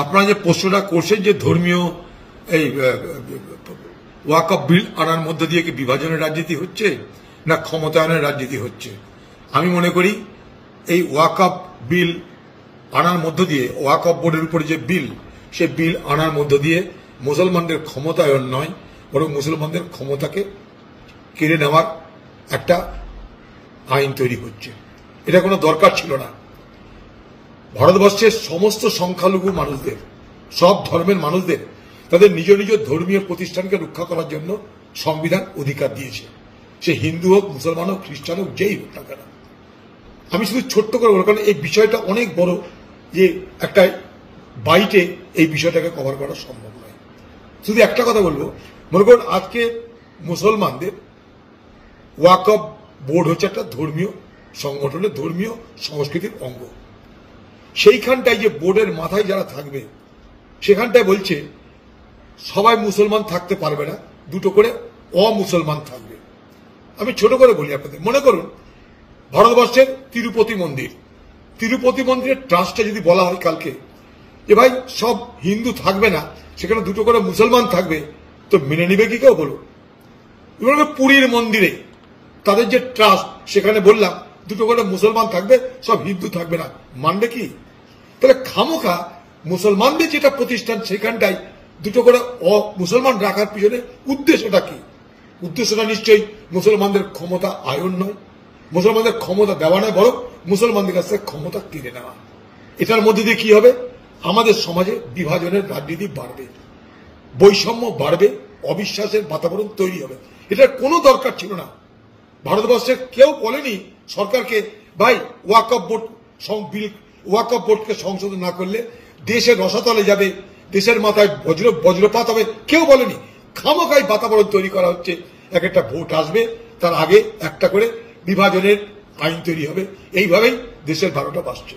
আপনারা যে প্রশ্নটা করছেন যে ধর্মীয় এই ওয়াকফ বিল আনার মধ্য দিয়ে কি বিভাজনের রাজনীতি হচ্ছে না ক্ষমতায়নের রাজনীতি হচ্ছে, আমি মনে করি এই ওয়াকফ বিল আনার মধ্য দিয়ে ওয়াকফ বোর্ডের উপরে যে বিল, সে বিল আনার মধ্য দিয়ে মুসলমানদের ক্ষমতায়ন নয়, বরং মুসলমানদের ক্ষমতাকে কেড়ে নেওয়ার একটা আইন তৈরি হচ্ছে। এটা কোনো দরকার ছিল না। ভারতবর্ষের সমস্ত সংখ্যালঘু মানুষদের, সব ধর্মের মানুষদের তাদের নিজ নিজ ধর্মীয় প্রতিষ্ঠানকে রক্ষা করার জন্য সংবিধান অধিকার দিয়েছে, সে হিন্দু হোক, মুসলমান হোক, খ্রিস্টান হোক, যেই হোক না কেন। আমি শুধু ছোট্ট করে বলবো, কারণ এই বিষয়টা অনেক বড়, যে একটা বাইটে এই বিষয়টাকে কভার করা সম্ভব নয়। শুধু একটা কথা বলবো, মনে করুন আজকে মুসলমানদের ওয়াকফ বোর্ড হচ্ছে একটা ধর্মীয় সংগঠনের ধর্মীয় সংস্কৃতির অঙ্গ। সেইখানটায় যে বোর্ডের মাথায় যারা থাকবে, সেখানটায় বলছে সবাই মুসলমান থাকতে পারবে না, দুটো করে অমুসলমান থাকবে। আমি ছোট করে বলি আপনাদের, মনে করুন ভারতবর্ষের তিরুপতি মন্দির, তিরুপতি মন্দিরের ট্রাস্টে যদি বলা হয় কালকে যে ভাই সব হিন্দু থাকবে না, সেখানে দুটো করে মুসলমান থাকবে, তো মেনে নিবে কি কেউ? বলুন। পুরীর মন্দিরে তাদের যে ট্রাস্ট, সেখানে বললাম দুটো করে মুসলমান থাকবে, সব হিন্দু থাকবে না, মানবে কি? তাহলে খামোখা মুসলমানদের যেটা প্রতিষ্ঠান, সেখানটাই দুটো করে মুসলমান রাখার পিছনে উদ্দেশ্যটা কি? উদ্দেশ্যটা নিশ্চয়ই মুসলমানদের ক্ষমতা আয়ন নয়, মুসলমানদের ক্ষমতা দেওয়া নয়, বরং মুসলমানদের কাছ থেকে ক্ষমতা কেড়ে নেওয়া। এটার মধ্যে দিয়ে কি হবে? আমাদের সমাজে বিভাজনের রাজনীতি বাড়বে, বৈষম্য বাড়বে, অবিশ্বাসের বাতাবরণ তৈরি হবে। এটার কোনো দরকার ছিল না। ভারতবর্ষের কেউ বলেনি সরকারকে ভাই ওয়াকফ বোর্ডকে সংশোধন না করলে দেশের রসাতলে যাবে, দেশের মাথায় বজ্রপাত হবে, কেউ বলেনি। খামোখাই বাতাবরণ তৈরি করা হচ্ছে। এক একটা ভোট আসবে, তার আগে একটা করে বিভাজনের আইন তৈরি হবে, এইভাবেই দেশের 12টা বাসছে।